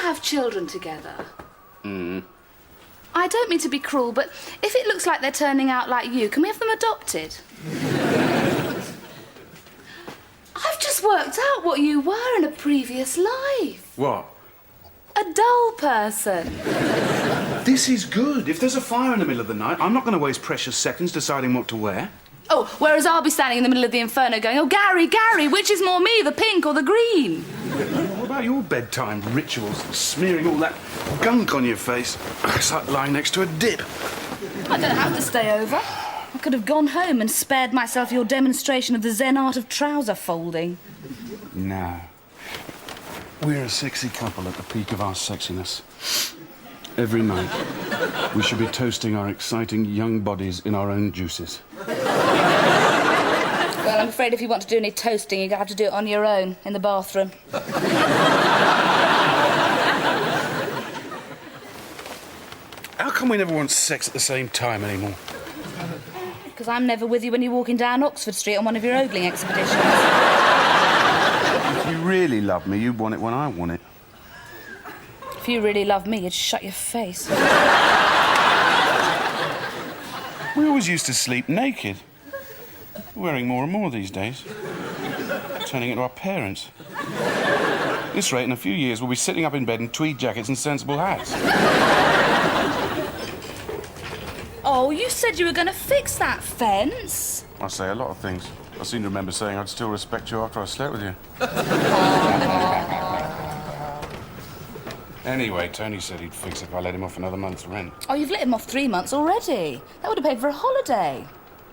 have children together? Mm. I don't mean to be cruel, but if it looks like they're turning out like you, can we have them adopted? I've just worked out what you were in a previous life. What? A dull person. This is good. If there's a fire in the middle of the night, I'm not going to waste precious seconds deciding what to wear. Oh, whereas I'll be standing in the middle of the inferno going, oh, Gary, Gary, which is more me, the pink or the green? What about your bedtime rituals? Smearing all that gunk on your face. It's like lying next to a dip. I don't have to stay over. I could have gone home and spared myself your demonstration of the Zen art of trouser folding. No. We're a sexy couple at the peak of our sexiness. Every night, we should be toasting our exciting young bodies in our own juices. Well, I'm afraid if you want to do any toasting, you're going to have to do it on your own, in the bathroom. How come we never want sex at the same time anymore? Because I'm never with you when you're walking down Oxford Street on one of your ogling expeditions. If you really love me, you'd want it when I want it. If you really love me, you'd shut your face. We always used to sleep naked. Wearing more and more these days. Turning into our parents. At this rate, in a few years, we'll be sitting up in bed in tweed jackets and sensible hats. Oh, you said you were going to fix that fence. I say a lot of things. I seem to remember saying I'd still respect you after I slept with you. Anyway, Tony said he'd fix it if I let him off another month's rent. Oh, you've let him off 3 months already. That would have paid for a holiday.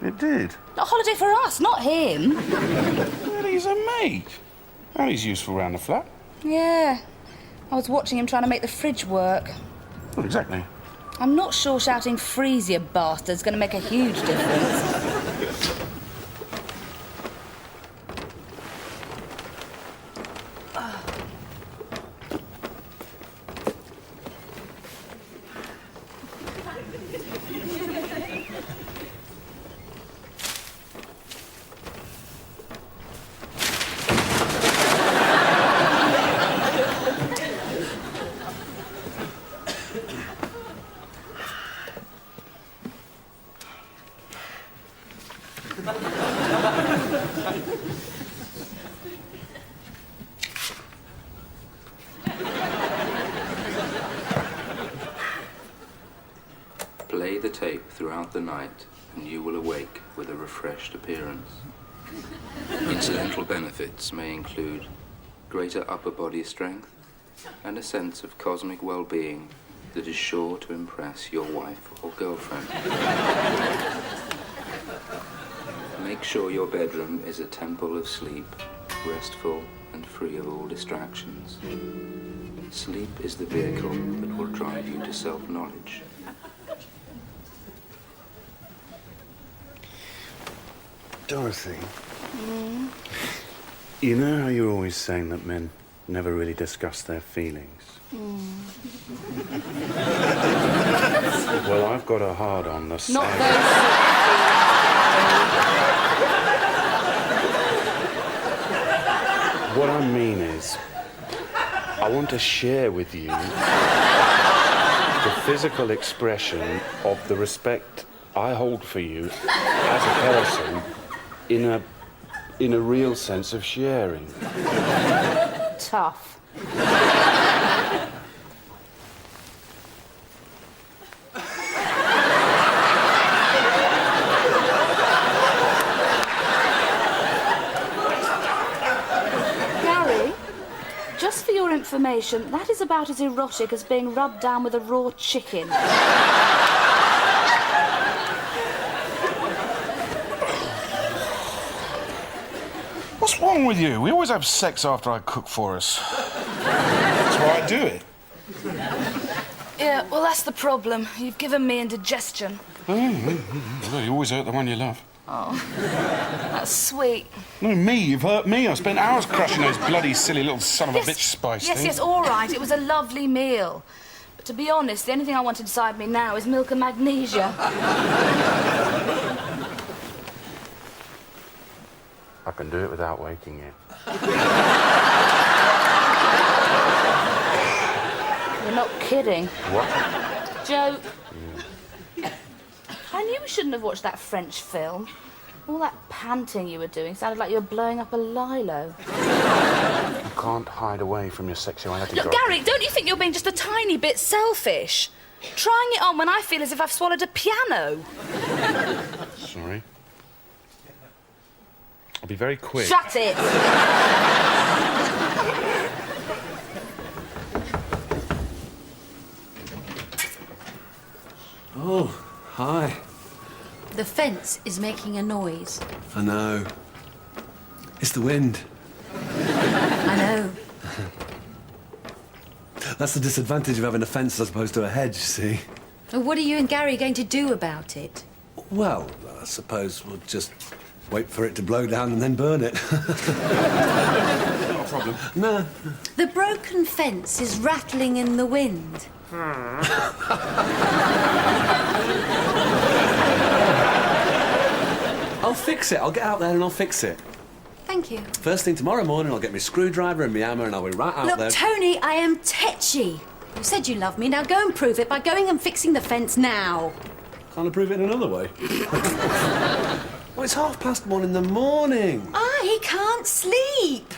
It did? A holiday for us, not him. Well, he's a mate. And he's useful round the flat. Yeah. I was watching him trying to make the fridge work. Well, exactly. I'm not sure shouting freeze, you bastard's going to make a huge difference. Play the tape throughout the night and you will awake with a refreshed appearance. Incidental benefits may include greater upper body strength and a sense of cosmic well-being that is sure to impress your wife or girlfriend. Make sure your bedroom is a temple of sleep, restful and free of all distractions. Sleep is the vehicle that will drive you to self-knowledge. Dorothy, you know how you're always saying that men never really discuss their feelings? Well, I've got a hard-on the same. Not those. What I mean is, I want to share with you the physical expression of the respect I hold for you as a person in a real sense of sharing. Tough. Gary, just for your information, that is about as erotic as being rubbed down with a raw chicken. What's wrong with you? We always have sex after I cook for us. That's why I do it. Yeah, well, that's the problem. You've given me indigestion. Well, you always hurt the one you love. Oh, that's sweet. No, me. You've hurt me. I spent hours crushing those bloody, silly little son of a bitch spice things. Yes, all right. It was a lovely meal. But to be honest, the only thing I want inside me now is milk and magnesia. I can do it without waking you. Not kidding. What? Joke. I knew we shouldn't have watched that French film. All that panting you were doing sounded like you were blowing up a lilo. You can't hide away from your sexuality. Look, Gary, don't you think you're being just a tiny bit selfish? Trying it on when I feel as if I've swallowed a piano. Sorry. I'll be very quick. Shut it! Oh, hi. The fence is making a noise. I know. It's the wind. I know. That's the disadvantage of having a fence as opposed to a hedge, see? Well, what are you and Gary going to do about it? Well, I suppose we'll just wait for it to blow down and then burn it. Not a problem. No. The broken fence is rattling in the wind. I'll fix it. I'll get out there and I'll fix it. Thank you. First thing tomorrow morning, I'll get my screwdriver and my hammer and I'll be right out Look, there. Tony, I am tetchy. You said you love me. Now go and prove it by going and fixing the fence now. Can't I prove it in another way? Well, it's 1:30 in the morning. I can't sleep.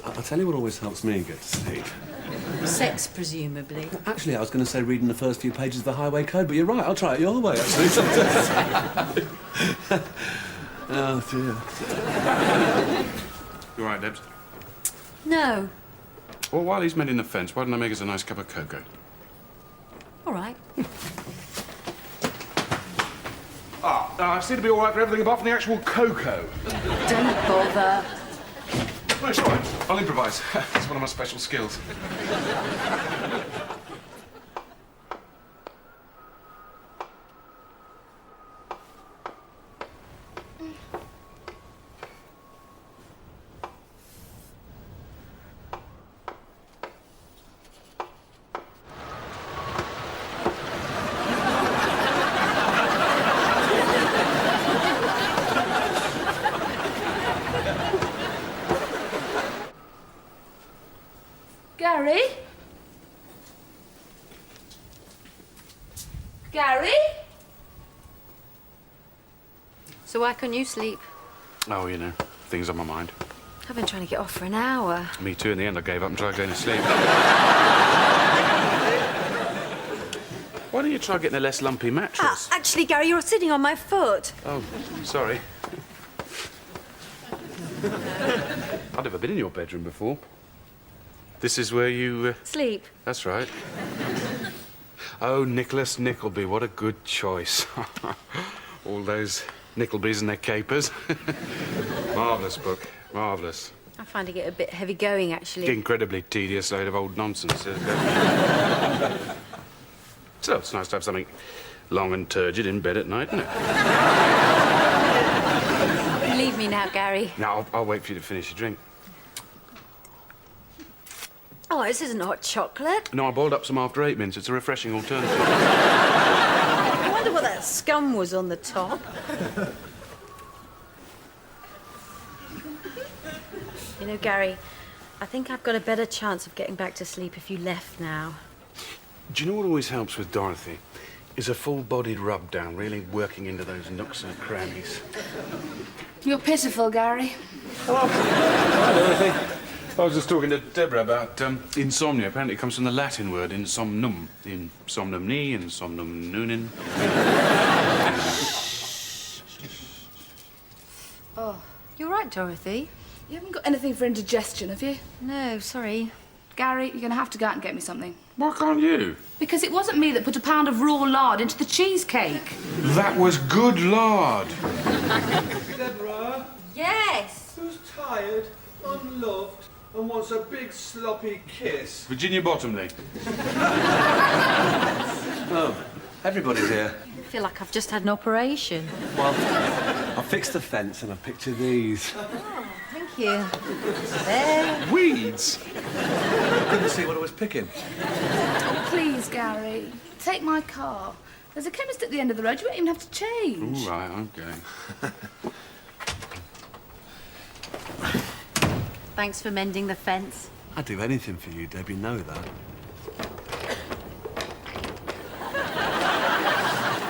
I'll tell you what always helps me get to sleep. Sex, presumably. Actually, I was going to say reading the first few pages of the Highway Code, but you're right. I'll try it your way, actually. Oh, dear. You all right, Debs? No. Well, while he's mending the fence, why don't I make us a nice cup of cocoa? All right. I seem to be all right for everything apart from the actual cocoa. Don't bother. No, it's all right. I'll improvise. It's one of my special skills. Gary? Gary? So why can't you sleep? Oh, you know, things on my mind. I've been trying to get off for an hour. Me too. In the end, I gave up and tried going to sleep. Why don't you try getting a less lumpy mattress? Actually, Gary, you're sitting on my foot. Oh, sorry. I've never been in your bedroom before. This is where you... Sleep. That's right. Oh, Nicholas Nickleby, what a good choice. All those Nicklebys and their capers. Marvellous book, marvellous. I'm finding it a bit heavy going, actually. Incredibly tedious load of old nonsense. So it's nice to have something long and turgid in bed at night, isn't it? Leave me now, Gary. Now, I'll wait for you to finish your drink. Oh, this isn't hot chocolate. No, I boiled up some after 8 minutes. It's a refreshing alternative. I wonder what that scum was on the top. You know, Gary, I think I've got a better chance of getting back to sleep if you left now. Do you know what always helps with Dorothy? Is a full-bodied rub-down, really working into those nooks and crannies. You're pitiful, Gary. I was just talking to Deborah about insomnia. Apparently it comes from the Latin word insomnum. Insomnumni, insomnum nunin. Oh, You're right, Dorothy. you haven't got anything for indigestion, have you? No, sorry. Gary, you're going to have to go out and get me something. Why can't you? Because it wasn't me that put a pound of raw lard into the cheesecake. That was good lard. Deborah, Yes. who's tired, unloved, and wants a big sloppy kiss? Virginia Bottomley. Oh, everybody's here. I feel like I've just had an operation. Well, I fixed the fence and I picked you these. Thank you. There. Weeds? I couldn't see what I was picking. Please, Gary, take my car. There's a chemist at the end of the road. You won't even have to change. All right, okay. Thanks for mending the fence. I'd do anything for you, Deb, you know that.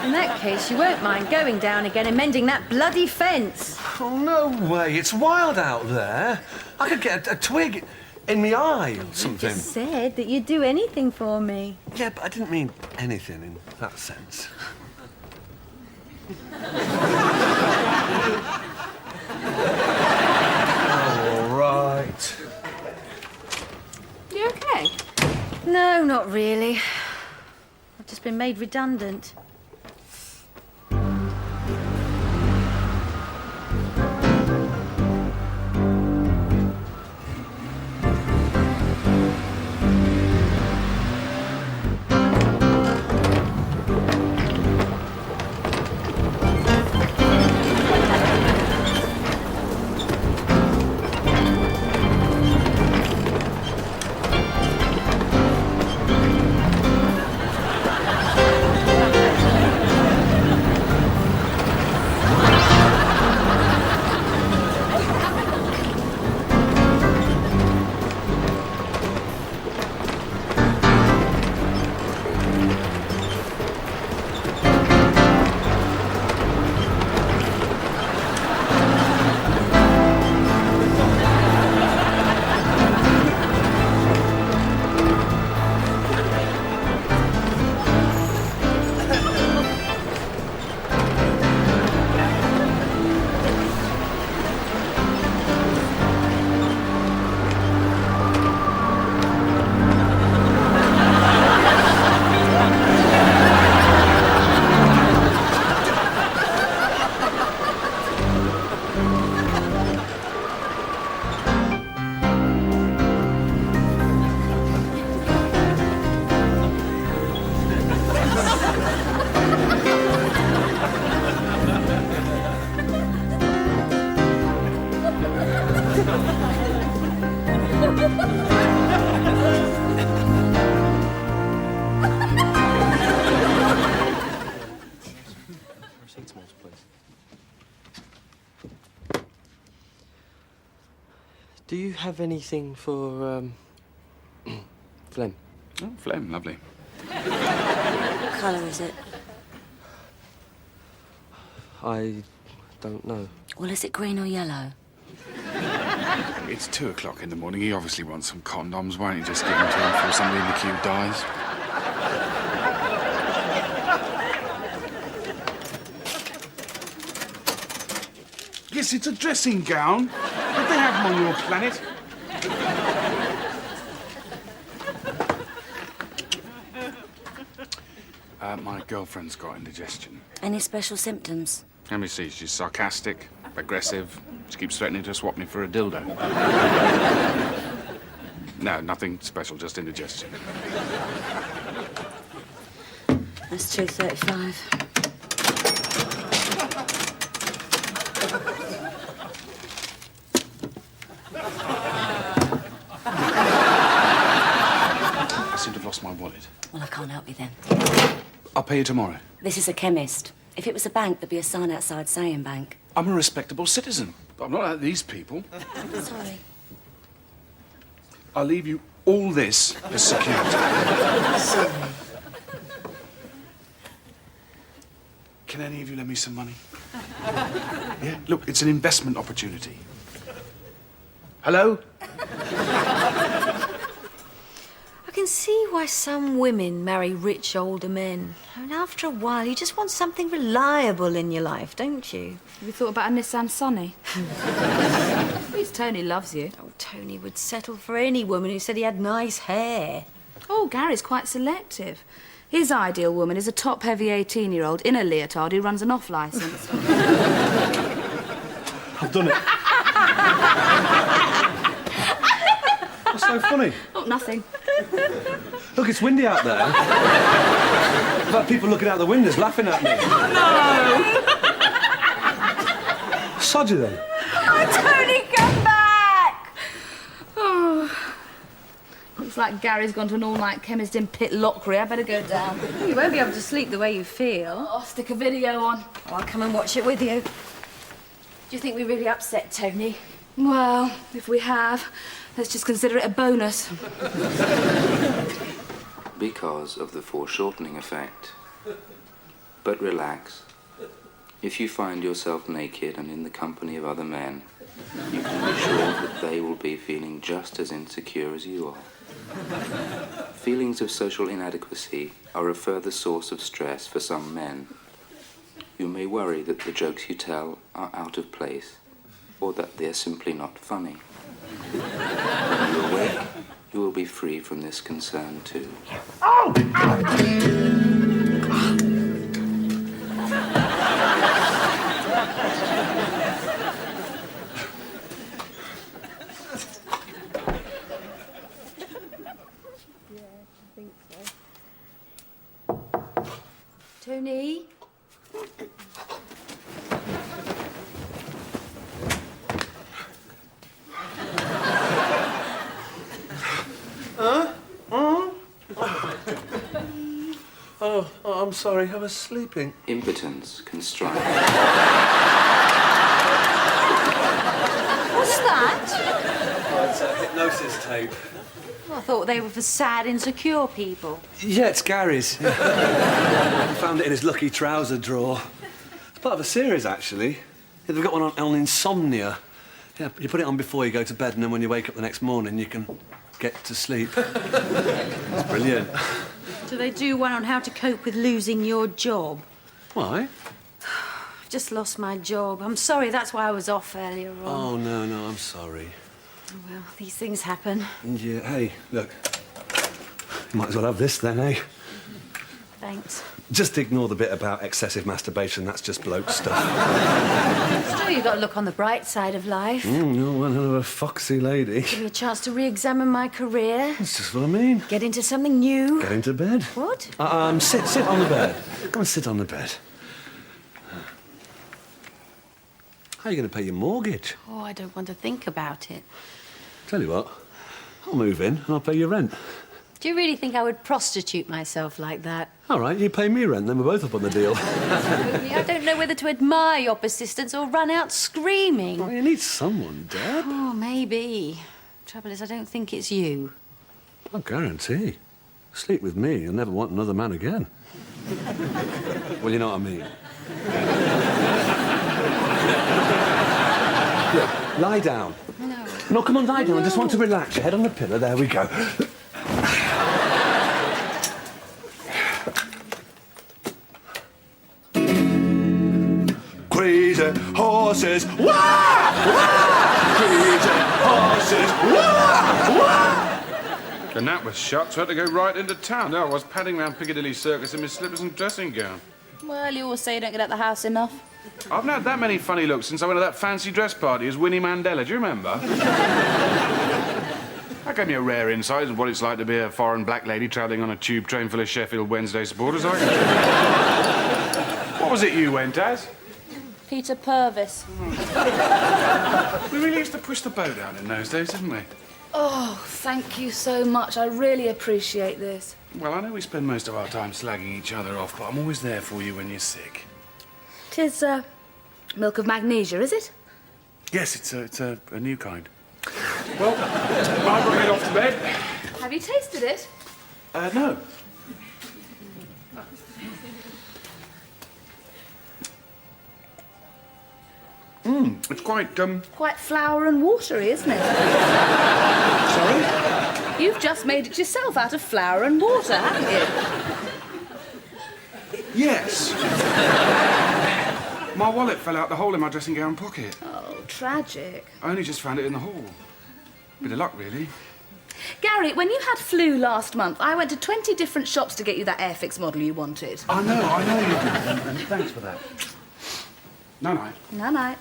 In that case, you won't mind going down again and mending that bloody fence. Oh, no way. It's wild out there. I could get a twig in my eye or something. You just said that you'd do anything for me. Yeah, but I didn't mean anything in that sense. All right. You okay? No, not really. I've just been made redundant. Do you have anything for, phlegm? Oh, phlegm, lovely. What colour is it? I don't know. Well, is it green or yellow? It's 2 o'clock in the morning. He obviously wants some condoms. Why don't you just give them to him before somebody in the queue dies? Yes, it's a dressing gown. But they have them on your planet. My girlfriend's got indigestion. Any special symptoms? Let me see. She's sarcastic, aggressive. She keeps threatening to swap me for a dildo. No, nothing special, just indigestion. That's £2.35. I seem to have lost my wallet. Well, I can't help you then. I'll pay you tomorrow. This is a chemist. If it was a bank, there'd be a sign outside saying bank. I'm a respectable citizen. I'm not like these people. Sorry. I'll leave you all this as security. Sorry. Can any of you lend me some money? Yeah, look, it's an investment opportunity. Hello? I can see why some women marry rich older men. I mean, after a while, you just want something reliable in your life, don't you? Have you thought about a Nissan Sunny? At least Tony loves you. Oh, Tony would settle for any woman who said he had nice hair. Oh, Gary's quite selective. His ideal woman is a top-heavy 18-year-old in a leotard who runs an off licence. I've done it. What's so funny? Oh, nothing. Look, it's windy out there. I've had people looking out the windows laughing at me. Oh, No! Sod you then. Oh, Tony, come back! Oh. Looks like Gary's gone to an all-night chemist in Pit Lockery. I better go down. You won't be able to sleep the way you feel. Oh, stick a video on. Oh, I'll come and watch it with you. Do you think we really upset Tony? Well, if we have, let's just consider it a bonus. Because of the foreshortening effect, But relax. If you find yourself naked and in the company of other men, you can be sure that they will be feeling just as insecure as you are. Feelings of social inadequacy are a further source of stress for some men. You may worry that the jokes you tell are out of place, or that they're simply not funny. When you awake, you will be free from this concern too. Oh! Tony? Oh, I'm sorry, I was sleeping. Impotence can strike. What's that? Oh, it's a hypnosis tape. I thought they were for sad, insecure people. Yeah, it's Gary's. I found it in his lucky trouser drawer. It's part of a series, actually. Yeah, they've got one on insomnia. Yeah, you put it on before you go to bed, and then when you wake up the next morning, you can get to sleep. It's brilliant. Do they do one on how to cope with losing your job? Why? I've just lost my job. I'm sorry, that's why I was off earlier on. Oh, no, I'm sorry. Oh, well, these things happen. Yeah, hey, look. You might as well have this then, eh? Thanks. Just ignore the bit about excessive masturbation. That's just bloke stuff. Still, you've got to look on the bright side of life. You're one hell of a foxy lady. Give me a chance to re-examine my career. That's just what I mean. Get into something new. Get into bed. What? Sit on the bed. Come and sit on the bed. How are you going to pay your mortgage? Oh, I don't want to think about it. Tell you what, I'll move in and I'll pay your rent. Do you really think I would prostitute myself like that? All right, you pay me rent, then we're both up on the deal. I don't know whether to admire your persistence or run out screaming. Well, you need someone, Deb. Oh, maybe. Trouble is, I don't think it's you. I guarantee. Sleep with me, you'll never want another man again. Well, you know what I mean. Look, lie down. No, come on, lie down. I just want to relax. Your head on the pillow. There we go. Crazy horses, wah! Wah! Crazy horses, wah! Wah! And that was shut, so I had to go right into town. There I was, padding round Piccadilly Circus in my slippers and dressing gown. Well, you always say you don't get out the house enough. I've not had that many funny looks since I went to that fancy dress party as Winnie Mandela. Do you remember? That gave me a rare insight into what it's like to be a foreign black lady travelling on a tube train full of Sheffield Wednesday supporters. What was it you went as? Peter Purvis. We really used to push the boat out in those days, didn't we? Oh, thank you so much. I really appreciate this. Well, I know we spend most of our time slagging each other off, but I'm always there for you when you're sick. 'Tis, milk of magnesia, is it? Yes, it's a new kind. Well, I've got to get off to bed. Have you tasted it? No. It's quite, Quite flour and watery, isn't it? Sorry? You've just made it yourself out of flour and water, haven't you? Yes. My wallet fell out the hole in my dressing gown pocket. Oh, tragic. I only just found it in the hall. Bit of luck, really. Gary, when you had flu last month, I went to 20 different shops to get you that Airfix model you wanted. I know you did, and thanks for that. Night-night. Night-night.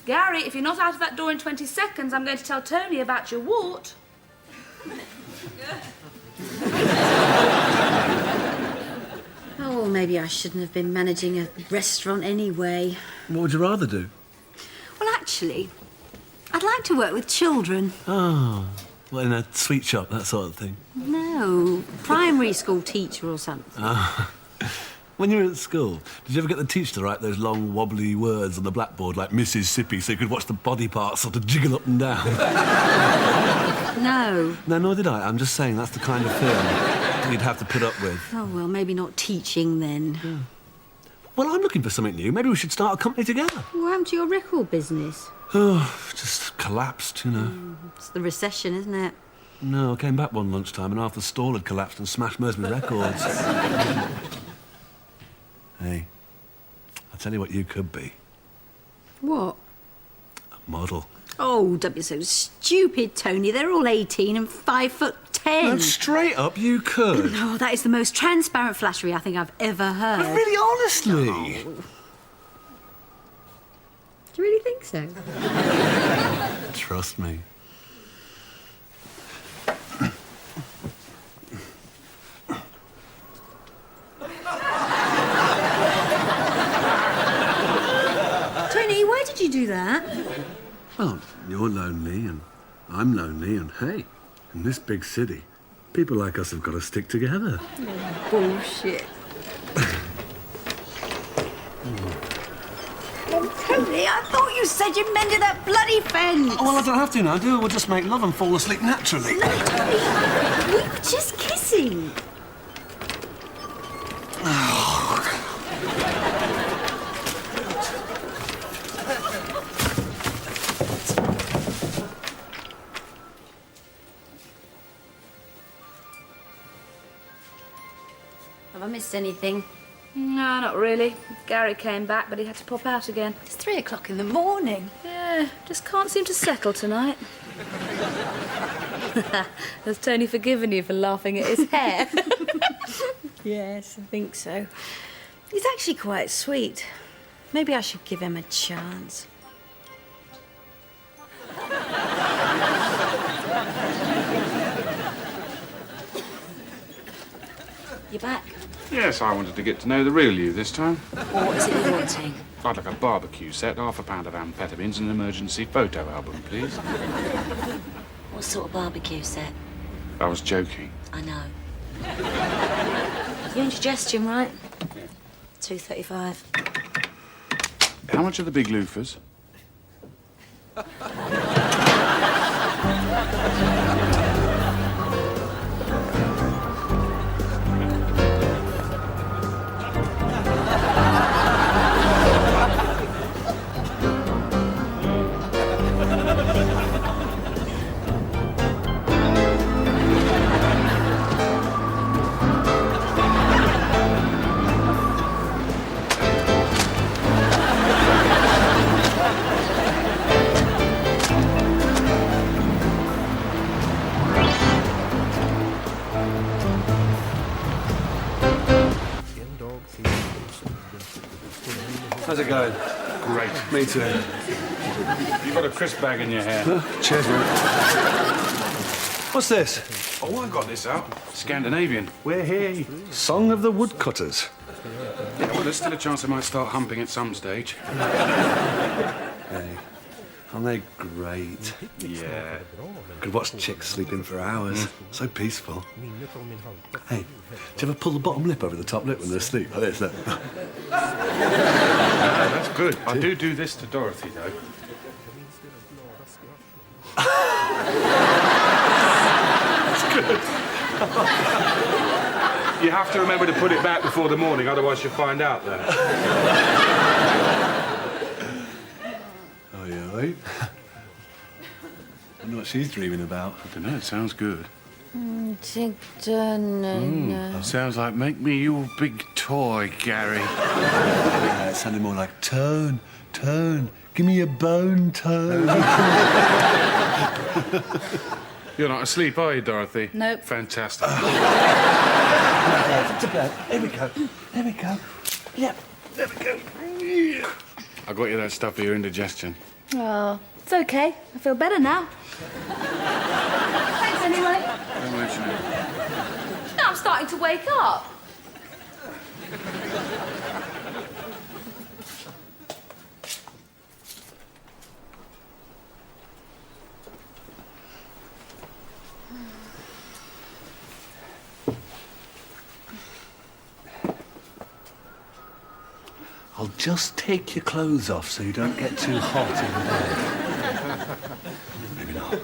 Gary, if you're not out of that door in 20 seconds, I'm going to tell Tony about your wart. Oh, maybe I shouldn't have been managing a restaurant anyway. What would you rather do? Well, actually, I'd like to work with children. Oh, well, in a sweet shop, that sort of thing. No, primary school teacher or something. When you were at school, did you ever get the teacher to write those long, wobbly words on the blackboard like Mississippi so you could watch the body parts sort of jiggle up and down? No. No, nor did I. I'm just saying that's the kind of thing you'd have to put up with. Oh, well, maybe not teaching then. Well, I'm looking for something new. Maybe we should start a company together. What happened to your record business? Oh, just collapsed, you know. It's the recession, isn't it? No, I came back one lunchtime and half the stall had collapsed and smashed most of my records. Hey, I'll tell you what you could be. What? A model. Oh, don't be so stupid, Tony. They're all 18 and 5'10". No, straight up, you could. No, that is the most transparent flattery I think I've ever heard. But really, honestly. Oh. Do you really think so? Trust me. Tony, why did you do that? Well, you're lonely and I'm lonely and, hey, in this big city, people like us have got to stick together. Bullshit. Tony, I thought you said you mended that bloody fence. Oh, well, I don't have to now, do I? We'll just make love and fall asleep naturally. No, Tony, we were just kissing. Have I missed anything? No, not really. Gary came back, but he had to pop out again. It's 3 o'clock in the morning. Yeah, just can't seem to settle tonight. Has Tony forgiven you for laughing at his hair? Yes, I think so. He's actually quite sweet. Maybe I should give him a chance. You're back. Yes, I wanted to get to know the real you this time. What is it you're wanting? I'd like a barbecue set, half a pound of amphetamines and an emergency photo album, please. What sort of barbecue set? I was joking. I know. Your indigestion, right? 235. How much are the big loofahs? How's it going? Great. Me too. You've got a crisp bag in your hair. Cheers, mate. What's this? Oh, I got this out. Scandinavian. We're here. Song of the Woodcutters. Yeah, well, there's still a chance I might start humping at some stage. Hey, aren't they great? Yeah. Could watch chicks sleeping for hours. So peaceful. Hey, do you ever pull the bottom lip over the top lip when they're asleep? Like this, look. That's good. I do this to Dorothy, though. That's good. You have to remember to put it back before the morning, otherwise you'll find out there. Oh, yeah, right? I wonder what she's dreaming about. I don't know, it sounds good. Sounds like make me your big toy, Gary. Yeah, it sounded more like Tone, give me a bone, Tone. You're not asleep, are you, Dorothy? Nope. Fantastic. To bed. Here we go. Yep, there we go. I got you that stuff for your indigestion. Oh, it's okay. I feel better now. Thanks anyway. Don't mention it. Now I'm starting to wake up. I'll just take your clothes off so you don't get too hot in bed. Maybe not.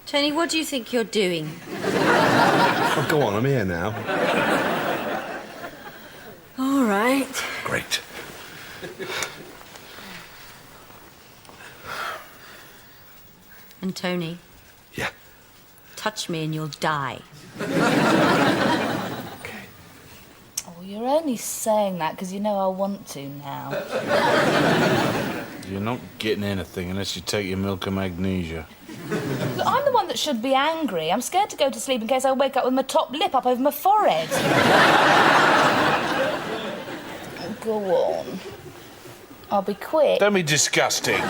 Tony, what do you think you're doing? Oh, go on, I'm here now. All right. Great. And Tony, Yeah. touch me and you'll die. Oh, you're only saying that because you know I want to now. You're not getting anything unless you take your milk of magnesia. Look, I'm the one that should be angry. I'm scared to go to sleep in case I wake up with my top lip up over my forehead. Go on. I'll be quick. Don't be disgusting.